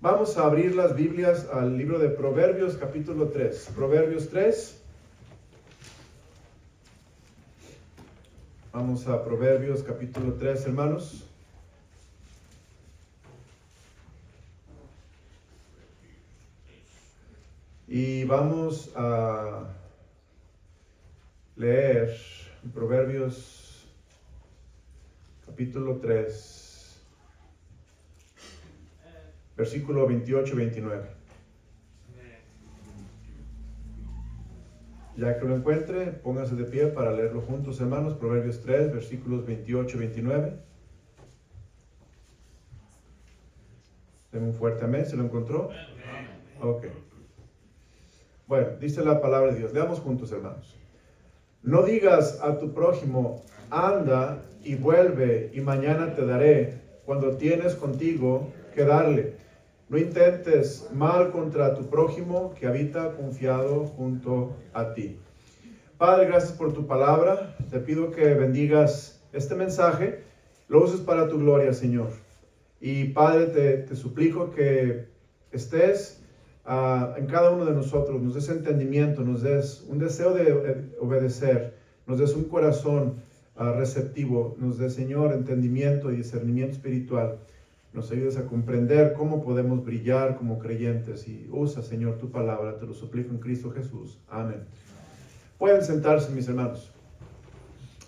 Vamos a abrir las Biblias al libro de Proverbios, capítulo 3. Proverbios 3. Vamos a Proverbios, capítulo 3, hermanos. Y vamos a leer Proverbios, capítulo 3. Versículo 28 y 29. Ya que lo encuentre, póngase de pie para leerlo juntos, hermanos. Proverbios 3, versículos 28 y 29. Denme un fuerte amén. ¿Se lo encontró? Ok. Bueno, dice la palabra de Dios. Leamos juntos, hermanos. No digas a tu prójimo, anda y vuelve, y mañana te daré, cuando tienes contigo que darle. No intentes mal contra tu prójimo que habita confiado junto a ti. Padre, gracias por tu palabra. Te pido que bendigas este mensaje, lo uses para tu gloria, Señor. Y Padre, te suplico que estés en cada uno de nosotros, nos des entendimiento, nos des un deseo de obedecer, nos des un corazón receptivo, nos des, Señor, entendimiento y discernimiento espiritual. Nos ayudes a comprender cómo podemos brillar como creyentes y usa, Señor, tu palabra. Te lo suplico en Cristo Jesús. Amén. Pueden sentarse, mis hermanos.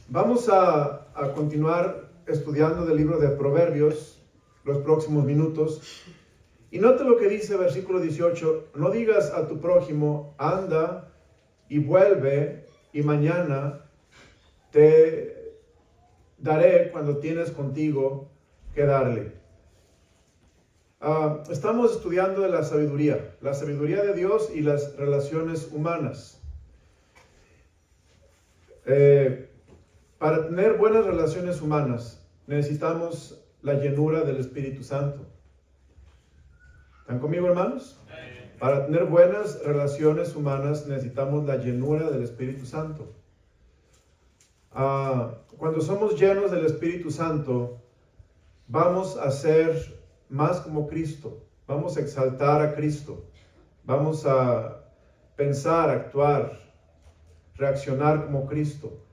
Vamos a continuar estudiando del libro de Proverbios los próximos minutos. Y nota lo que dice versículo 18. No digas a tu prójimo, anda y vuelve, y mañana te daré cuando tienes contigo que darle. Estamos estudiando de la sabiduría de Dios y las relaciones humanas. Para tener buenas relaciones humanas necesitamos la llenura del Espíritu Santo. ¿Están conmigo, hermanos? Para tener buenas relaciones humanas necesitamos la llenura del Espíritu Santo. Cuando somos llenos del Espíritu Santo, vamos a ser más como Cristo, vamos a exaltar a Cristo, vamos a pensar, actuar, reaccionar como Cristo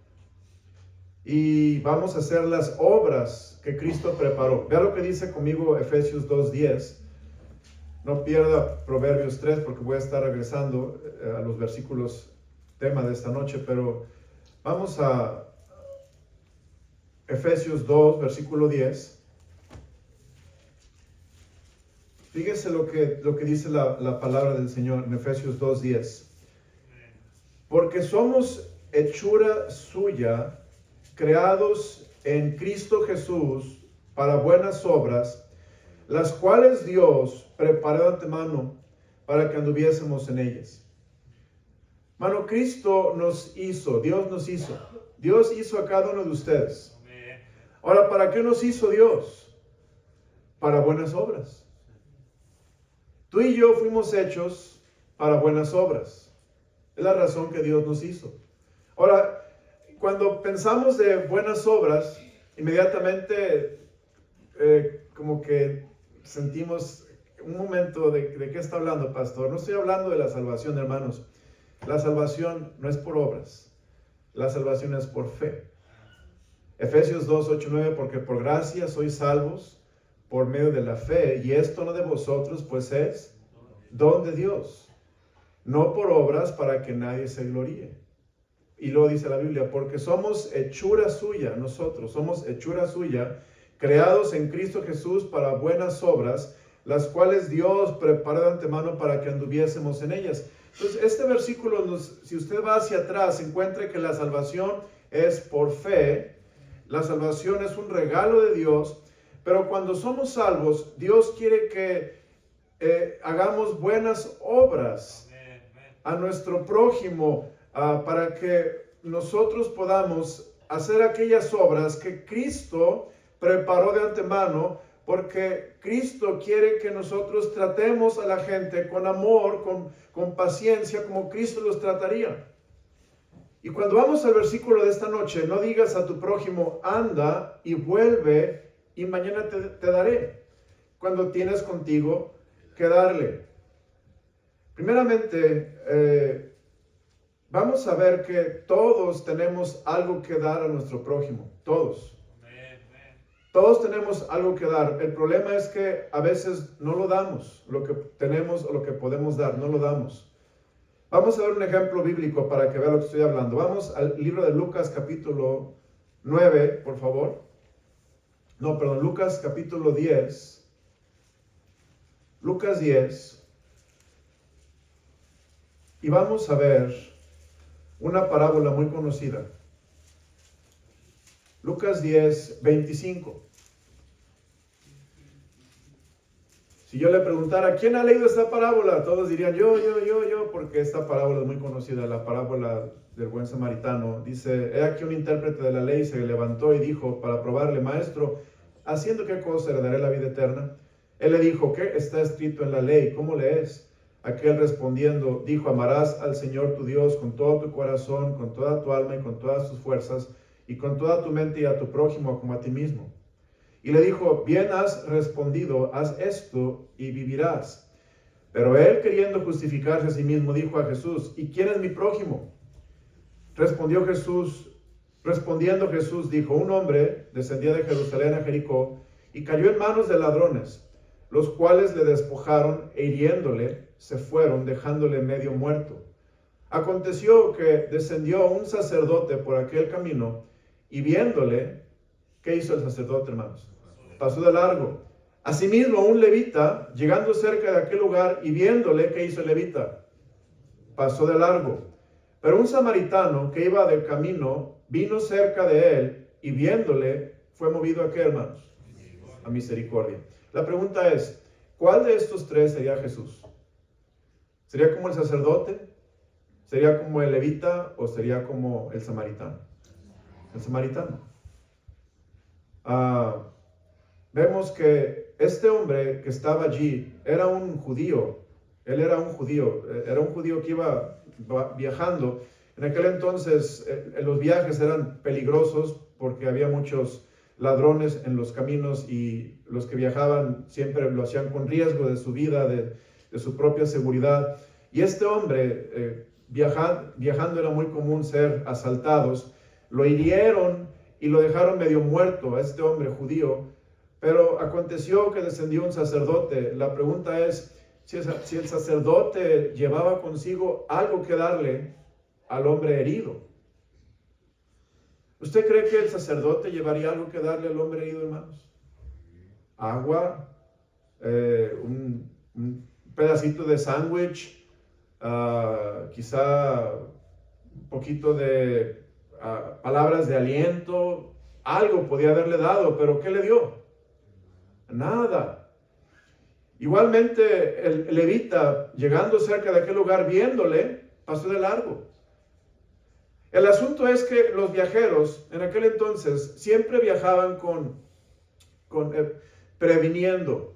y vamos a hacer las obras que Cristo preparó. Vea lo que dice conmigo Efesios 2:10. No pierda Proverbios 3 porque voy a estar regresando a los versículos tema de esta noche, pero vamos a Efesios 2, versículo 10. Fíjese lo que dice la palabra del Señor en Efesios 2:10. Porque somos hechura suya, creados en Cristo Jesús para buenas obras, las cuales Dios preparó de antemano para que anduviésemos en ellas. Mano, Cristo nos hizo, Dios nos hizo. Dios hizo a cada uno de ustedes. Ahora, ¿para qué nos hizo Dios? Para buenas obras. Tú y yo fuimos hechos para buenas obras. Es la razón que Dios nos hizo. Ahora, cuando pensamos de buenas obras, inmediatamente como que sentimos un momento de qué está hablando, pastor. No estoy hablando de la salvación, hermanos. La salvación no es por obras. La salvación es por fe. Efesios 2, 8, 9, porque por gracia sois salvos por medio de la fe, y esto no de vosotros, pues es don de Dios, no por obras para que nadie se gloríe. Y luego dice la Biblia, porque somos hechura suya, nosotros somos hechura suya, creados en Cristo Jesús para buenas obras, las cuales Dios preparó de antemano para que anduviésemos en ellas. Entonces, este versículo, si usted va hacia atrás, encuentre que la salvación es por fe, la salvación es un regalo de Dios. Pero cuando somos salvos, Dios quiere que hagamos buenas obras a nuestro prójimo para que nosotros podamos hacer aquellas obras que Cristo preparó de antemano, porque Cristo quiere que nosotros tratemos a la gente con amor, con paciencia, como Cristo los trataría. Y cuando vamos al versículo de esta noche, no digas a tu prójimo, anda y vuelve, y mañana te daré, cuando tienes contigo que darle. Primeramente, vamos a ver que todos tenemos algo que dar a nuestro prójimo, todos. Todos tenemos algo que dar. El problema es que a veces no lo damos, lo que tenemos o lo que podemos dar, no lo damos. Vamos a ver un ejemplo bíblico para que vea lo que estoy hablando. Vamos al libro de Lucas capítulo 9, por favor. No, perdón, Lucas capítulo 10. Lucas 10. Y vamos a ver una parábola muy conocida. Lucas 10, 25. Si yo le preguntara, ¿quién ha leído esta parábola? Todos dirían, yo, porque esta parábola es muy conocida, la parábola del buen samaritano. Dice, he aquí un intérprete de la ley se levantó y dijo, para probarle, maestro, ¿haciendo qué cosa heredaré la vida eterna? Él le dijo, ¿qué está escrito en la ley? ¿Cómo lees? Aquel respondiendo, dijo, amarás al Señor tu Dios con todo tu corazón, con toda tu alma y con todas tus fuerzas, y con toda tu mente y a tu prójimo como a ti mismo. Y le dijo, bien has respondido, haz esto y vivirás. Pero él, queriendo justificarse a sí mismo, dijo a Jesús, ¿y quién es mi prójimo? Respondiendo Jesús dijo, un hombre descendía de Jerusalén a Jericó y cayó en manos de ladrones, los cuales le despojaron e hiriéndole se fueron, dejándole medio muerto. Aconteció que descendió un sacerdote por aquel camino y viéndole, ¿qué hizo el sacerdote, hermanos? Pasó de largo. Asimismo, un levita, llegando cerca de aquel lugar y viéndole, ¿qué hizo el levita? Pasó de largo. Pero un samaritano que iba de camino, vino cerca de él y viéndole, fue movido a ¿qué, hermanos? A misericordia. La pregunta es, ¿cuál de estos tres sería Jesús? ¿Sería como el sacerdote? ¿Sería como el levita? ¿O sería como el samaritano? El samaritano. Vemos que este hombre que estaba allí era un judío. Él era un judío que iba viajando. En aquel entonces los viajes eran peligrosos porque había muchos ladrones en los caminos y los que viajaban siempre lo hacían con riesgo de su vida, de su propia seguridad. Y este hombre, viajando era muy común ser asaltados. Lo hirieron y lo dejaron medio muerto a este hombre judío. Pero aconteció que descendió un sacerdote. La pregunta es, si el sacerdote llevaba consigo algo que darle al hombre herido. ¿Usted cree que el sacerdote llevaría algo que darle al hombre herido, hermanos? Agua, un pedacito de sándwich, quizá un poquito de palabras de aliento, algo podía haberle dado, pero ¿qué le dio? Nada. Igualmente el levita, llegando cerca de aquel lugar, viéndole, pasó de largo. El asunto es que los viajeros en aquel entonces siempre viajaban previniendo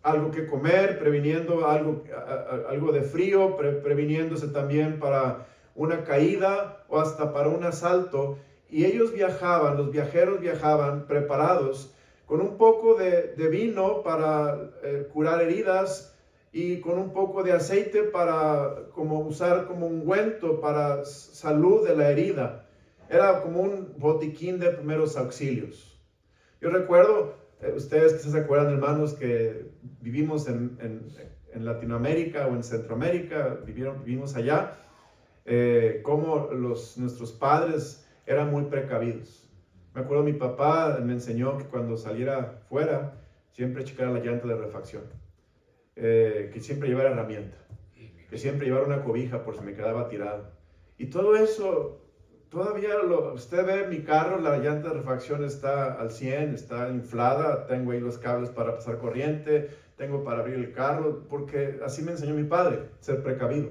algo que comer, previniendo algo de frío, previniéndose también para una caída o hasta para un asalto. Y ellos viajaban, los viajeros viajaban preparados con un poco de vino para curar heridas y con un poco de aceite para usar como ungüento para salud de la herida. Era como un botiquín de primeros auxilios. Yo recuerdo, ustedes quizás se acuerdan, hermanos, que vivimos en Latinoamérica o en Centroamérica, vivimos allá, cómo nuestros padres eran muy precavidos. Me acuerdo mi papá me enseñó que cuando saliera fuera, siempre checara la llanta de refacción, que siempre llevara herramienta, que siempre llevara una cobija por si me quedaba tirado. Y todo eso, todavía usted ve mi carro, la llanta de refacción está al 100, está inflada, tengo ahí los cables para pasar corriente, tengo para abrir el carro, porque así me enseñó mi padre, ser precavido.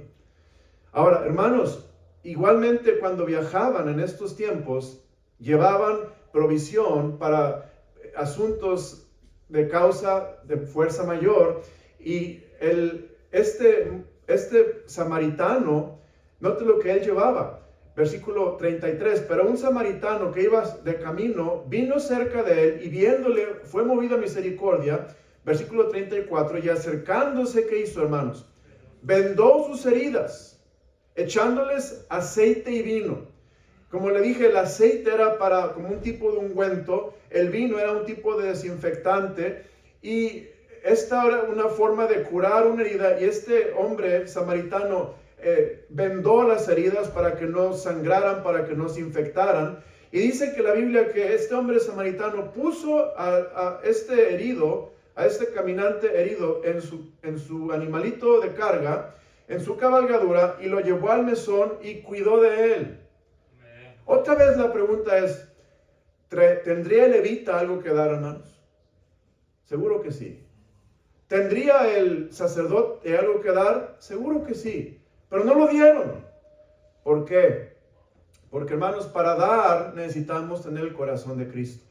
Ahora, hermanos, igualmente cuando viajaban en estos tiempos, llevaban provisión para asuntos de causa de fuerza mayor, y este samaritano, note lo que él llevaba, versículo 33, pero un samaritano que iba de camino, vino cerca de él y viéndole fue movido a misericordia, Versículo 34, y acercándose, ¿qué hizo, hermanos? Vendó sus heridas, echándoles aceite y vino. Como le dije, el aceite era como un tipo de ungüento, el vino era un tipo de desinfectante, y esta era una forma de curar una herida, y este hombre samaritano vendó las heridas para que no sangraran, para que no se infectaran. Y dice que la Biblia que este hombre samaritano puso a este herido, a este caminante herido en su animalito de carga, en su cabalgadura, y lo llevó al mesón y cuidó de él. Otra vez la pregunta es, ¿tendría el levita algo que dar, hermanos? Seguro que sí. ¿Tendría el sacerdote algo que dar? Seguro que sí. Pero no lo dieron. ¿Por qué? Porque, hermanos, para dar necesitamos tener el corazón de Cristo.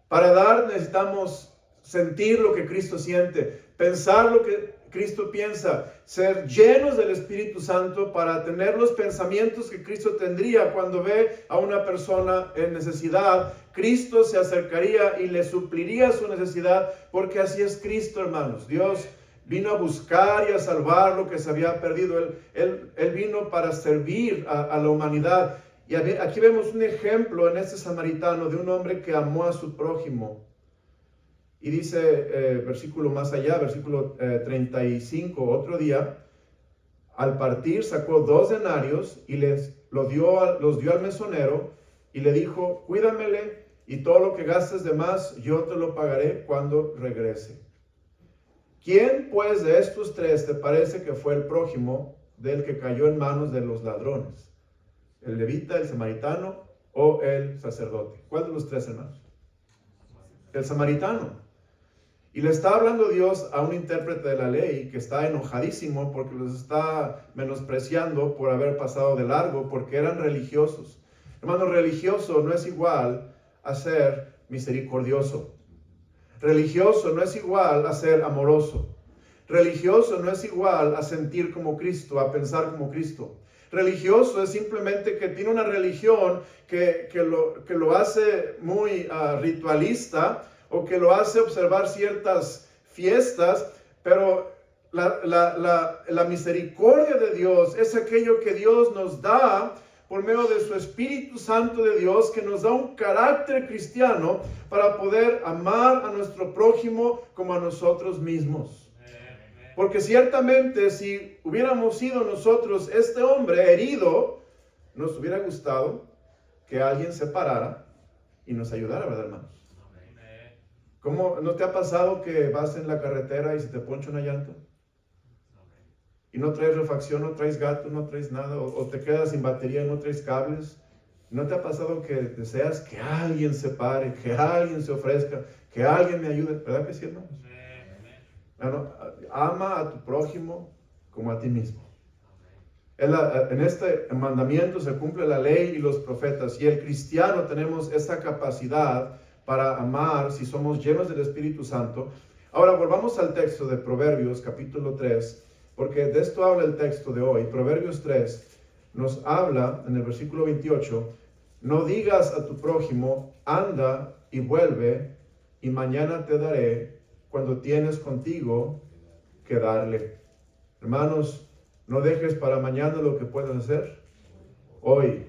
Para dar necesitamos sentir lo que Cristo siente, pensar lo que Cristo piensa, ser llenos del Espíritu Santo para tener los pensamientos que Cristo tendría cuando ve a una persona en necesidad. Cristo se acercaría y le supliría su necesidad, porque así es Cristo, hermanos. Dios vino a buscar y a salvar lo que se había perdido. Él vino para servir a la humanidad. Y aquí vemos un ejemplo en este samaritano de un hombre que amó a su prójimo. Y dice, versículo más allá, versículo 35, otro día, al partir sacó 2 denarios y los dio al mesonero y le dijo, cuídamele y todo lo que gastes de más yo te lo pagaré cuando regrese. ¿Quién pues de estos 3 te parece que fue el prójimo del que cayó en manos de los ladrones? ¿El levita, el samaritano o el sacerdote? ¿Cuál de los 3, hermanos? El samaritano. Y le está hablando Dios a un intérprete de la ley que está enojadísimo porque los está menospreciando por haber pasado de largo, porque eran religiosos. Hermano, religioso no es igual a ser misericordioso. Religioso no es igual a ser amoroso. Religioso no es igual a sentir como Cristo, a pensar como Cristo. Religioso es simplemente que tiene una religión que lo hace muy ritualista, o que lo hace observar ciertas fiestas, pero la misericordia de Dios es aquello que Dios nos da por medio de su Espíritu Santo de Dios, que nos da un carácter cristiano para poder amar a nuestro prójimo como a nosotros mismos. Porque ciertamente si hubiéramos sido nosotros este hombre herido, nos hubiera gustado que alguien se parara y nos ayudara, ¿verdad, hermanos? ¿Cómo no te ha pasado que vas en la carretera y se te poncha una llanta? Y no traes refacción, no traes gato, no traes nada, o te quedas sin batería, no traes cables. ¿No te ha pasado que deseas que alguien se pare, que alguien se ofrezca, que alguien me ayude? ¿Verdad que sí, hermanos? Bueno, ama a tu prójimo como a ti mismo. En este mandamiento se cumple la ley y los profetas, y el cristiano tenemos esta capacidad para amar si somos llenos del Espíritu Santo. Ahora volvamos al texto de Proverbios capítulo 3, porque de esto habla el texto de hoy. Proverbios 3 nos habla en el versículo 28, no digas a tu prójimo, anda y vuelve, y mañana te daré, cuando tienes contigo que darle. Hermanos, no dejes para mañana lo que puedas hacer hoy.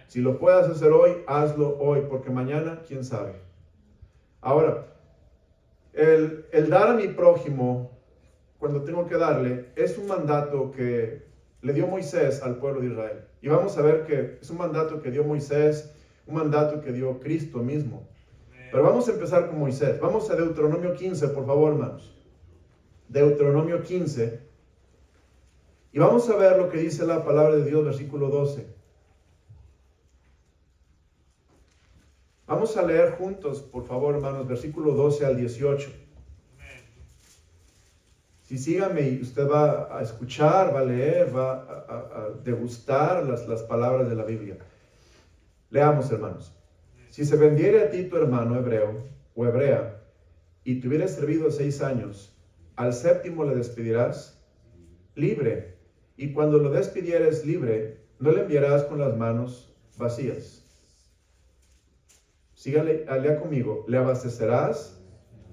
Si lo puedes hacer hoy, hazlo hoy, porque mañana, quién sabe. Ahora, el dar a mi prójimo, cuando tengo que darle, es un mandato que le dio Moisés al pueblo de Israel. Y vamos a ver que es un mandato que dio Moisés, un mandato que dio Cristo mismo. Pero vamos a empezar con Moisés. Vamos a Deuteronomio 15, por favor, hermanos. Deuteronomio 15. Y vamos a ver lo que dice la palabra de Dios, versículo 12. Vamos a leer juntos, por favor, hermanos, versículo 12 al 18. Si sígame y usted va a escuchar, va a leer, va a degustar las palabras de la Biblia. Leamos, hermanos. Si se vendiere a ti tu hermano hebreo o hebrea y te hubiera servido 6 años, al 7º le despedirás libre. Y cuando lo despidieres libre, no le enviarás con las manos vacías. Sígale, lea conmigo. Le abastecerás,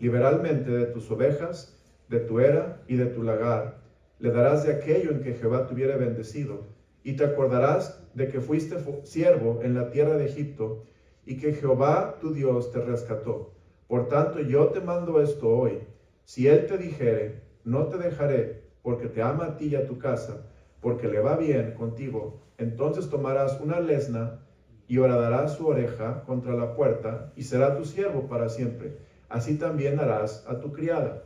liberalmente de tus ovejas, de tu era y de tu lagar. Le darás de aquello en que Jehová te hubiere bendecido, y te acordarás de que fuiste siervo en la tierra de Egipto, y que Jehová tu Dios te rescató. Por tanto, yo te mando esto hoy. Si él te dijere, no te dejaré, porque te ama a ti y a tu casa, porque le va bien contigo, entonces tomarás una lesna y horadarás su oreja contra la puerta, y será tu siervo para siempre. Así también harás a tu criada.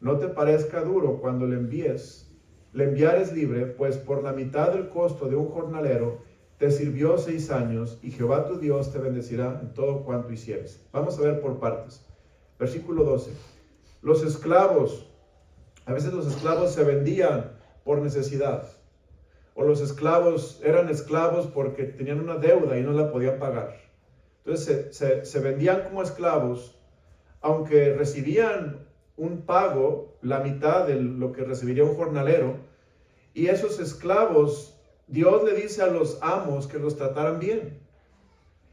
No te parezca duro cuando le enviares libre, pues por la mitad del costo de un jornalero te sirvió 6 años, y Jehová tu Dios te bendecirá en todo cuanto hicieres. Vamos a ver por partes. Versículo 12. Los esclavos, a veces los esclavos se vendían por necesidad, o los esclavos eran esclavos porque tenían una deuda y no la podían pagar. Entonces se vendían como esclavos, aunque recibían un pago, la mitad de lo que recibiría un jornalero, y esos esclavos, Dios le dice a los amos que los trataran bien.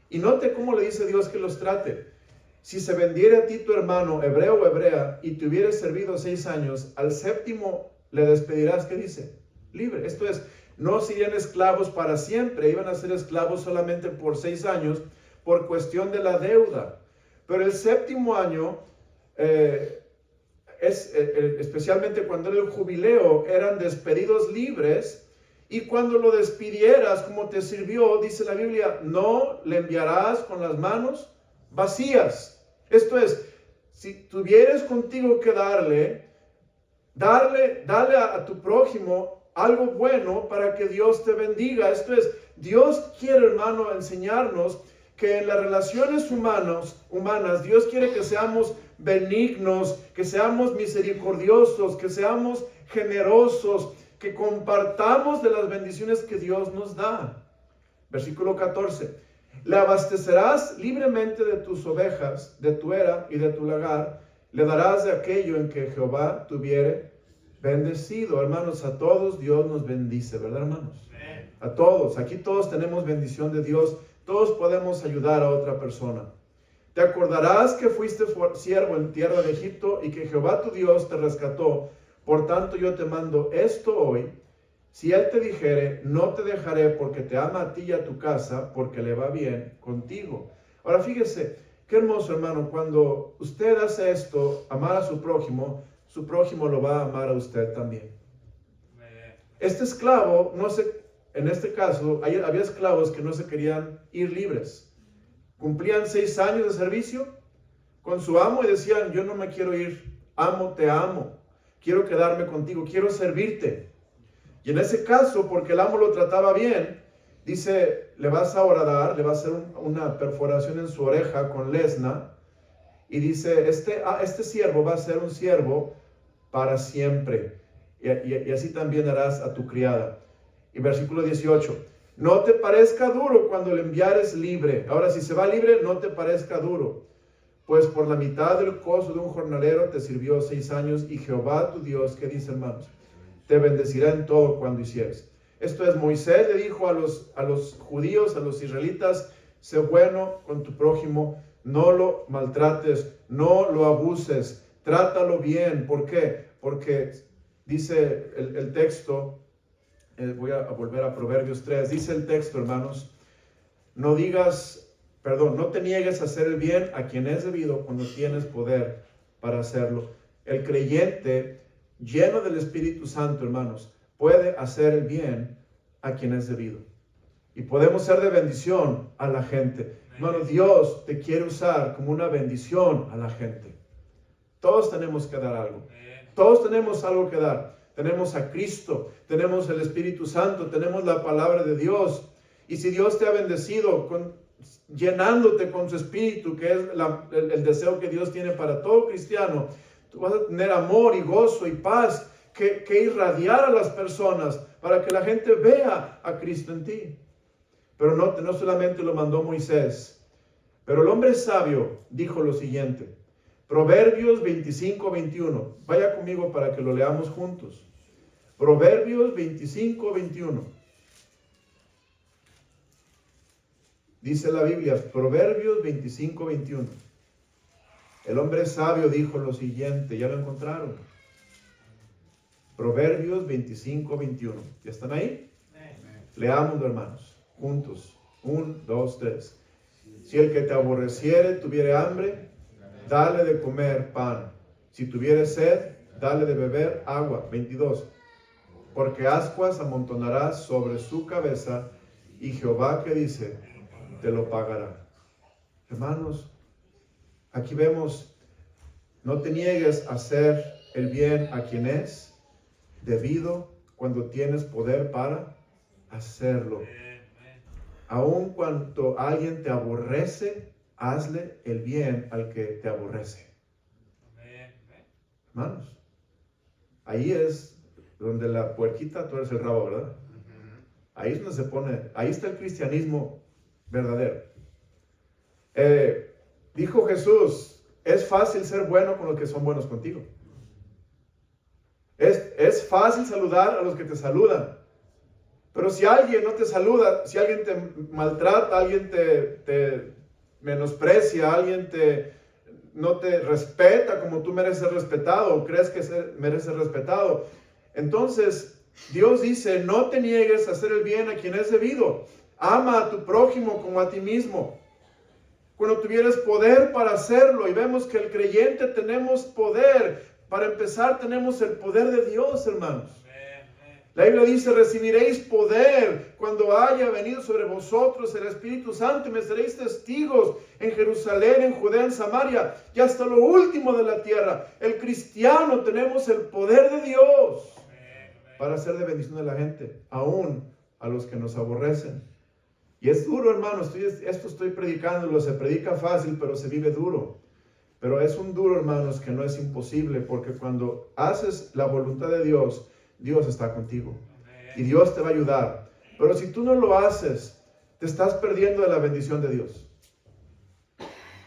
Y note cómo le dice Dios que los trate. Si se vendiera a ti tu hermano, hebreo o hebrea, y te hubieras servido 6 años, al séptimo le despedirás, ¿qué dice? Libre. Esto es, no serían esclavos para siempre, iban a ser esclavos solamente por 6 años, por cuestión de la deuda. Pero el séptimo año, especialmente cuando era el jubileo, eran despedidos libres, y cuando lo despidieras como te sirvió, dice la Biblia, no le enviarás con las manos vacías. Esto es, si tuvieres contigo que dale a tu prójimo algo bueno para que Dios te bendiga. Esto es, Dios quiere, hermano, enseñarnos que en las relaciones humanas, Dios quiere que seamos benignos, que seamos misericordiosos, que seamos generosos, que compartamos de las bendiciones que Dios nos da. Versículo 14. Le abastecerás libremente de tus ovejas, de tu era y de tu lagar. Le darás de aquello en que Jehová te hubiere bendecido. Hermanos, a todos Dios nos bendice, ¿verdad, hermanos? A todos. Aquí todos tenemos bendición de Dios. Todos podemos ayudar a otra persona. Te acordarás que fuiste siervo en tierra de Egipto y que Jehová tu Dios te rescató. Por tanto, yo te mando esto hoy. Si él te dijere, no te dejaré, porque te ama a ti y a tu casa, porque le va bien contigo. Ahora fíjese, qué hermoso, hermano, cuando usted hace esto, amar a su prójimo lo va a amar a usted también. Este esclavo, en este caso, había esclavos que no se querían ir libres. Cumplían 6 años de servicio con su amo y decían, yo no me quiero ir, amo, te amo, quiero quedarme contigo, quiero servirte. Y en ese caso, porque el amo lo trataba bien, dice, le vas a horadar, le va a hacer una perforación en su oreja con lesna, y dice, este siervo va a ser un siervo para siempre, y así también harás a tu criada. Y versículo 18, no te parezca duro cuando le enviares libre. Ahora, si se va libre, no te parezca duro, pues por la mitad del costo de un jornalero te sirvió 6 años, y Jehová tu Dios, ¿qué dice, hermanos? Te bendecirá en todo cuando hicieres. Esto es, Moisés le dijo a los judíos, a los israelitas, sé bueno con tu prójimo, no lo maltrates, no lo abuses, trátalo bien. ¿Por qué? Porque dice el texto, voy a volver a Proverbios 3, dice el texto, hermanos, no te niegues a hacer el bien a quien es debido cuando tienes poder para hacerlo. El creyente lleno del Espíritu Santo, hermanos, puede hacer el bien a quien es debido. Y podemos ser de bendición a la gente. Hermano, Dios te quiere usar como una bendición a la gente. Todos tenemos que dar algo. Todos tenemos algo que dar. Tenemos a Cristo, tenemos el Espíritu Santo, tenemos la palabra de Dios. Y si Dios te ha bendecido llenándote con su Espíritu, que es el deseo que Dios tiene para todo cristiano, tú vas a tener amor y gozo y paz que irradiar a las personas para que la gente vea a Cristo en ti. Pero no solamente lo mandó Moisés, pero el hombre sabio dijo lo siguiente. Proverbios 25:21. Vaya conmigo para que lo leamos juntos. Proverbios 25:21. Dice la Biblia, Proverbios 25:21. El hombre sabio dijo lo siguiente, ya lo encontraron. Proverbios 25-21. ¿Ya están ahí? Leámoslo, hermanos, juntos. 1, 2, 3. Si el que te aborreciere tuviere hambre, dale de comer pan. Si tuviere sed, dale de beber agua. 22. Porque ascuas amontonarás sobre su cabeza, y Jehová, que dice, te lo pagará. Hermanos, aquí vemos, no te niegues a hacer el bien a quien es debido cuando tienes poder para hacerlo. Aun cuando alguien te aborrece, hazle el bien al que te aborrece. Hermanos, ahí es donde la puerquita tuerce el rabo, ¿verdad? Ahí es donde se pone, ahí está el cristianismo verdadero. Dijo Jesús, es fácil ser bueno con los que son buenos contigo. Es fácil saludar a los que te saludan. Pero si alguien no te saluda, si alguien te maltrata, alguien te menosprecia, alguien no te respeta como tú mereces ser respetado o crees que mereces ser respetado, entonces Dios dice, no te niegues a hacer el bien a quien es debido. Ama a tu prójimo como a ti mismo. Cuando tuvieras poder para hacerlo, y vemos que el creyente tenemos poder. Para empezar, tenemos el poder de Dios, hermanos. La Biblia dice, recibiréis poder cuando haya venido sobre vosotros el Espíritu Santo, y me seréis testigos en Jerusalén, en Judea, en Samaria, y hasta lo último de la tierra. El cristiano tenemos el poder de Dios para hacer de bendición a la gente, aún a los que nos aborrecen. Y es duro, hermano, esto estoy predicándolo, se predica fácil, pero se vive duro. Pero es un duro, hermanos, que no es imposible, porque cuando haces la voluntad de Dios, Dios está contigo. Y Dios te va a ayudar. Pero si tú no lo haces, te estás perdiendo de la bendición de Dios.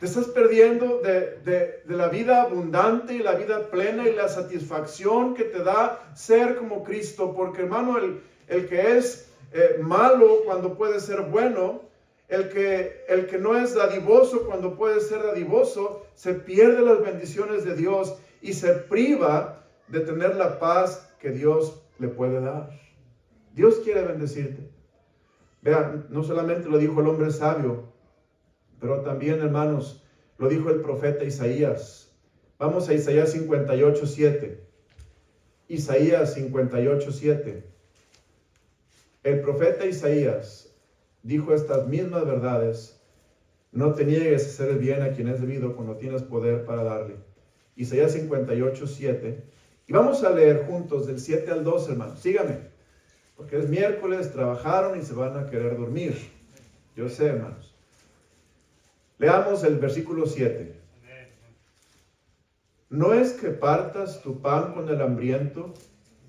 Te estás perdiendo de la vida abundante y la vida plena y la satisfacción que te da ser como Cristo. Porque, hermano, el que es malo cuando puede ser bueno, el que no es dadivoso cuando puede ser dadivoso, se pierde las bendiciones de Dios y se priva de tener la paz que Dios le puede dar. Dios quiere bendecirte. Vean, no solamente lo dijo el hombre sabio, pero también, hermanos, lo dijo el profeta Isaías. Vamos a Isaías 58:7. Isaías 58:7. El profeta Isaías dijo estas mismas verdades. No te niegues a hacer el bien a quien es debido cuando tienes poder para darle. Isaías 58:7. Y vamos a leer juntos del 7 al 12, hermanos. Síganme, porque es miércoles, trabajaron y se van a querer dormir. Yo sé, hermanos. Leamos el versículo 7. ¿No es que partas tu pan con el hambriento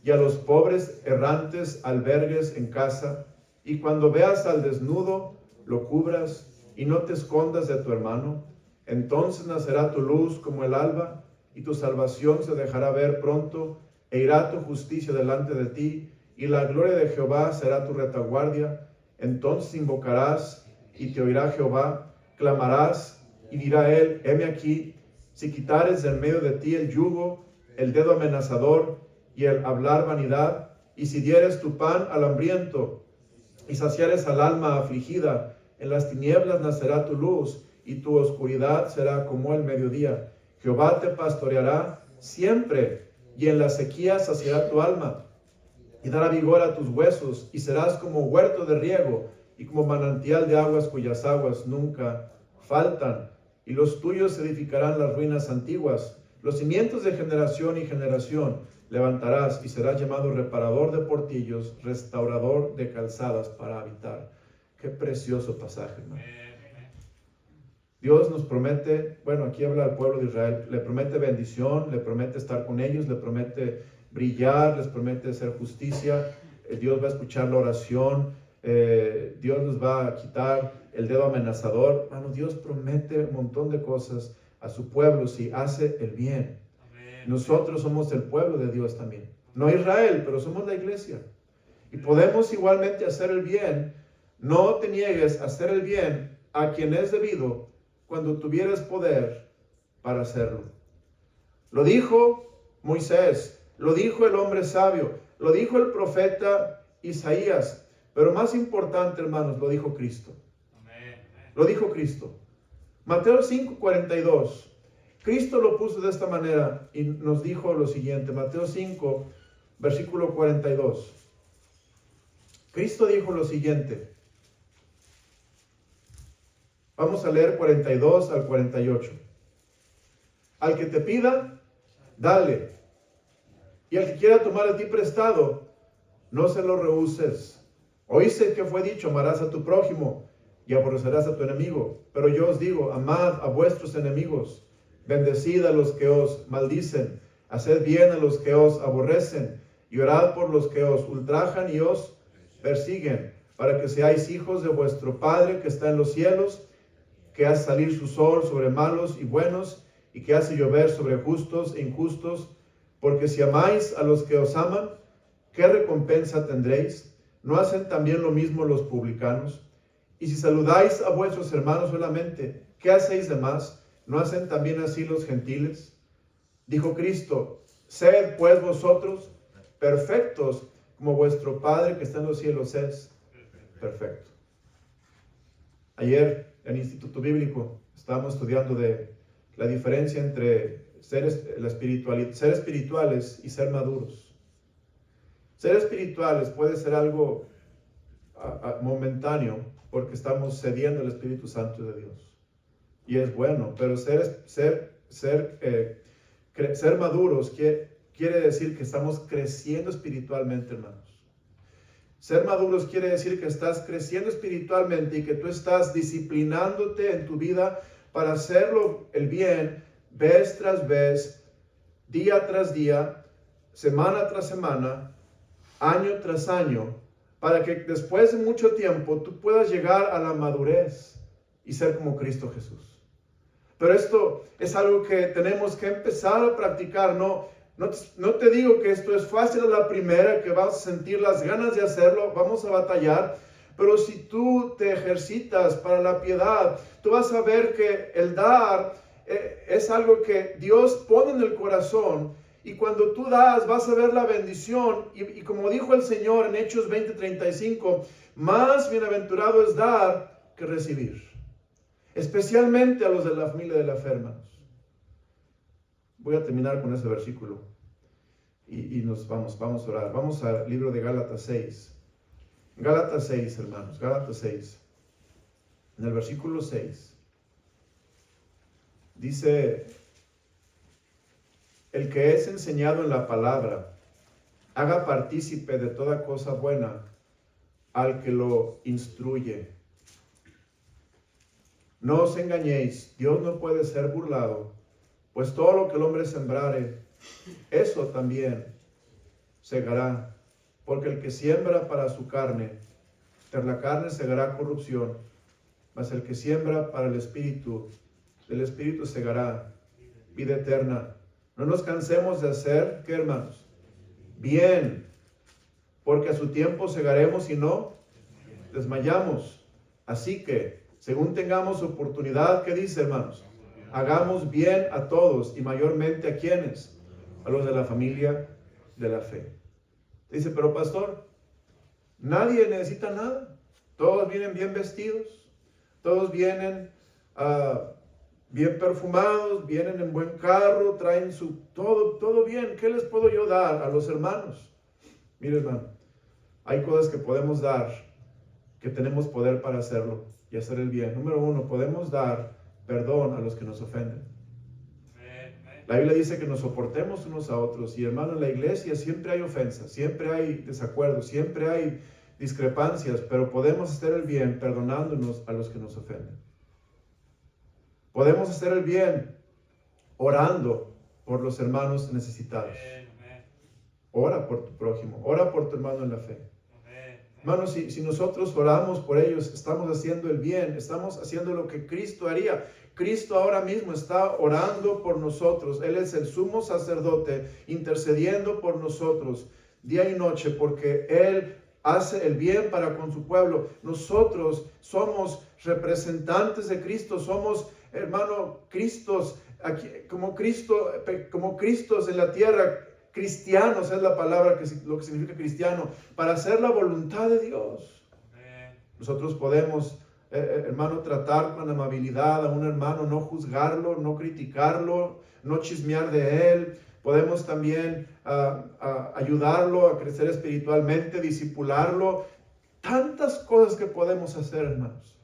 y a los pobres errantes albergues en casa, y cuando veas al desnudo lo cubras y no te escondas de tu hermano? Entonces nacerá tu luz como el alba, y tu salvación se dejará ver pronto, e irá tu justicia delante de ti, y la gloria de Jehová será tu retaguardia. Entonces invocarás, y te oirá Jehová, clamarás, y dirá él, heme aquí. Si quitares del medio de ti el yugo, el dedo amenazador, y el hablar vanidad, y si dieres tu pan al hambriento, y saciares al alma afligida, en las tinieblas nacerá tu luz, y tu oscuridad será como el mediodía. Jehová te pastoreará siempre, y en la sequía saciará tu alma, y dará vigor a tus huesos, y serás como huerto de riego, y como manantial de aguas cuyas aguas nunca faltan. Y los tuyos edificarán las ruinas antiguas, los cimientos de generación y generación levantarás, y serás llamado reparador de portillos, restaurador de calzadas para habitar. Qué precioso pasaje, hermano. Dios nos promete, bueno, aquí habla al pueblo de Israel, le promete bendición, le promete estar con ellos, le promete brillar, les promete hacer justicia. Dios va a escuchar la oración, Dios nos va a quitar el dedo amenazador. Hermano, Dios promete un montón de cosas a su pueblo si hace el bien. Nosotros somos el pueblo de Dios también. No Israel, pero somos la iglesia. Y podemos igualmente hacer el bien. No te niegues a hacer el bien a quien es debido cuando tuvieras poder para hacerlo. Lo dijo Moisés, lo dijo el hombre sabio, lo dijo el profeta Isaías, pero más importante, hermanos, lo dijo Cristo. Lo dijo Cristo. Mateo 5:42. Cristo lo puso de esta manera y nos dijo lo siguiente. Mateo 5, versículo 42. Cristo dijo lo siguiente. Vamos a leer 42 al 48. Al que te pida, dale. Y al que quiera tomar de ti prestado, no se lo rehuses. Oíste que fue dicho, amarás a tu prójimo y aborrecerás a tu enemigo. Pero yo os digo, amad a vuestros enemigos, bendecid a los que os maldicen, haced bien a los que os aborrecen, y orad por los que os ultrajan y os persiguen, para que seáis hijos de vuestro Padre que está en los cielos, que hace salir su sol sobre malos y buenos, y que hace llover sobre justos e injustos. Porque si amáis a los que os aman, ¿qué recompensa tendréis? ¿No hacen también lo mismo los publicanos? Y si saludáis a vuestros hermanos solamente, ¿qué hacéis de más? ¿No hacen también así los gentiles? Dijo Cristo, sed pues vosotros perfectos, como vuestro Padre que está en los cielos es perfecto. Ayer en el Instituto Bíblico estábamos estudiando de la diferencia entre ser espirituales y ser maduros. Ser espirituales puede ser algo momentáneo porque estamos cediendo al Espíritu Santo de Dios. Y es bueno, pero ser maduros quiere decir que estamos creciendo espiritualmente, hermanos. Ser maduros quiere decir que estás creciendo espiritualmente y que tú estás disciplinándote en tu vida para hacerlo el bien vez tras vez, día tras día, semana tras semana, año tras año, para que después de mucho tiempo tú puedas llegar a la madurez y ser como Cristo Jesús. Pero esto es algo que tenemos que empezar a practicar. No te digo que esto es fácil a la primera, que vas a sentir las ganas de hacerlo, vamos a batallar. Pero si tú te ejercitas para la piedad, tú vas a ver que el dar es algo que Dios pone en el corazón. Y cuando tú das, vas a ver la bendición. Y como dijo el Señor en Hechos 20:35, más bienaventurado es dar que recibir. Especialmente a los de la familia de la fe, hermanos. Voy a terminar con ese versículo. Y nos vamos a orar. Vamos al libro de Gálatas 6. Gálatas 6, hermanos. Gálatas 6. En el versículo 6. Dice: el que es enseñado en la palabra, haga partícipe de toda cosa buena al que lo instruye. No os engañéis, Dios no puede ser burlado, pues todo lo que el hombre sembrare, eso también segará. Porque el que siembra para su carne, de la carne segará corrupción, mas el que siembra para el Espíritu, del Espíritu segará vida eterna. No nos cansemos de hacer, ¿qué, hermanos? Bien, porque a su tiempo segaremos y no desmayamos. Así que, según tengamos oportunidad, ¿qué dice, hermanos? Hagamos bien a todos y mayormente a quienes, a los de la familia de la fe. Dice, pero pastor, nadie necesita nada. Todos vienen bien vestidos, todos vienen bien perfumados, vienen en buen carro, traen todo bien. ¿Qué les puedo yo dar a los hermanos? Mire, hermano, hay cosas que podemos dar, que tenemos poder para hacerlo y hacer el bien. Número 1, podemos dar perdón a los que nos ofenden. La Biblia dice que nos soportemos unos a otros. Y, hermano, en la iglesia siempre hay ofensas, siempre hay desacuerdos, siempre hay discrepancias, pero podemos hacer el bien perdonándonos a los que nos ofenden. Podemos hacer el bien orando por los hermanos necesitados. Ora por tu prójimo, ora por tu hermano en la fe. Hermanos, si nosotros oramos por ellos, estamos haciendo el bien, estamos haciendo lo que Cristo haría. Cristo ahora mismo está orando por nosotros. Él es el sumo sacerdote, intercediendo por nosotros día y noche, porque Él hace el bien para con su pueblo. Nosotros somos representantes de Cristo, somos, hermano, Cristos aquí, como Cristos en la tierra, cristianos es la palabra, lo que significa cristiano, para hacer la voluntad de Dios. Nosotros podemos, hermano, tratar con amabilidad a un hermano, no juzgarlo, no criticarlo, no chismear de él. Podemos también ayudarlo a crecer espiritualmente, discipularlo. Tantas cosas que podemos hacer, hermanos.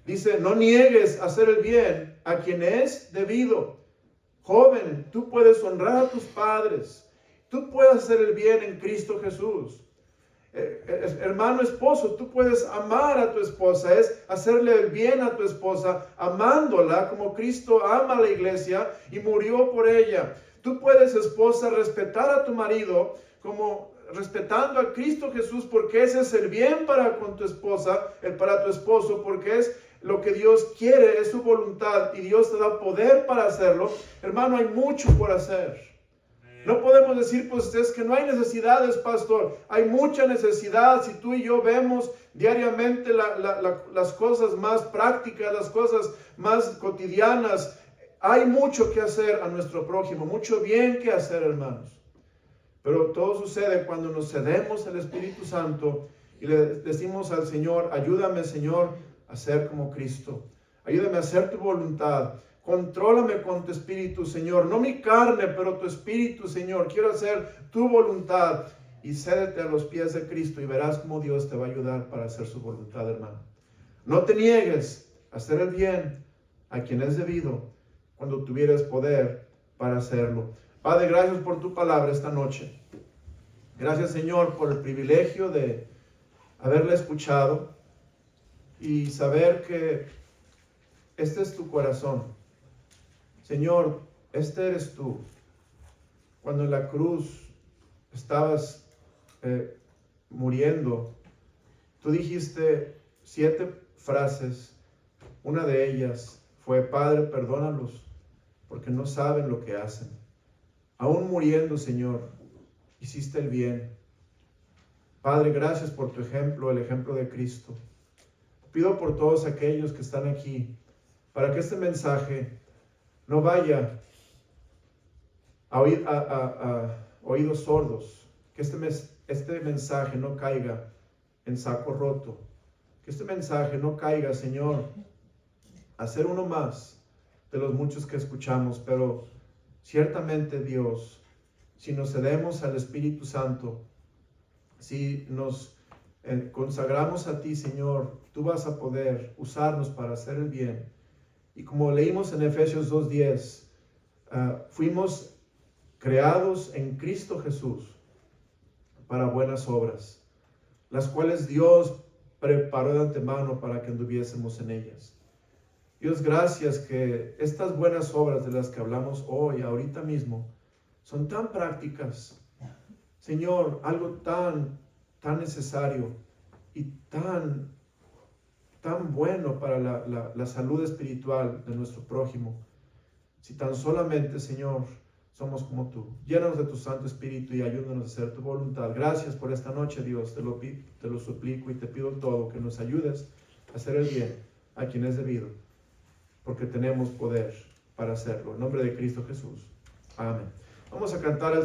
Dice, no niegues hacer el bien a quien es debido. Joven, tú puedes honrar a tus padres. Tú puedes hacer el bien en Cristo Jesús. Hermano esposo, tú puedes amar a tu esposa, es hacerle el bien a tu esposa, amándola como Cristo ama a la iglesia y murió por ella. Tú puedes, esposa, respetar a tu marido como respetando a Cristo Jesús, porque ese es el bien para con tu esposa, para tu esposo, porque es lo que Dios quiere, es su voluntad y Dios te da poder para hacerlo. Hermano, hay mucho por hacer. No podemos decir, pues es que no hay necesidades, pastor. Hay mucha necesidad. Si tú y yo vemos diariamente las cosas más prácticas, las cosas más cotidianas, hay mucho que hacer a nuestro prójimo, mucho bien que hacer, hermanos. Pero todo sucede cuando nos cedemos al Espíritu Santo y le decimos al Señor, ayúdame, Señor, a ser como Cristo. Ayúdame a hacer tu voluntad. Contrólame con tu espíritu, Señor. No mi carne, pero tu espíritu, Señor. Quiero hacer tu voluntad. Y cédete a los pies de Cristo y verás cómo Dios te va a ayudar para hacer su voluntad, hermano. No te niegues a hacer el bien a quien es debido cuando tuvieras poder para hacerlo. Padre, gracias por tu palabra esta noche. Gracias, Señor, por el privilegio de haberla escuchado y saber que este es tu corazón. Señor, este eres tú. Cuando en la cruz estabas muriendo, tú dijiste 7 frases. Una de ellas fue, Padre, perdónalos, porque no saben lo que hacen. Aún muriendo, Señor, hiciste el bien. Padre, gracias por tu ejemplo, el ejemplo de Cristo. Pido por todos aquellos que están aquí, para que este mensaje no vaya a oídos sordos, que este mensaje no caiga en saco roto, que este mensaje no caiga, Señor, a ser uno más de los muchos que escuchamos, pero ciertamente, Dios, si nos cedemos al Espíritu Santo, si nos consagramos a ti, Señor, tú vas a poder usarnos para hacer el bien. Y como leímos en Efesios 2:10, fuimos creados en Cristo Jesús para buenas obras, las cuales Dios preparó de antemano para que anduviésemos en ellas. Dios, gracias que estas buenas obras de las que hablamos hoy, ahorita mismo, son tan prácticas. Señor, algo tan necesario y tan bueno para la salud espiritual de nuestro prójimo. Si tan solamente, Señor, somos como tú. Llénanos de tu Santo Espíritu y ayúdanos a hacer tu voluntad. Gracias por esta noche, Dios. Te lo suplico y te pido todo, que nos ayudes a hacer el bien a quien es debido, porque tenemos poder para hacerlo. En nombre de Cristo Jesús. Amén. Vamos a cantar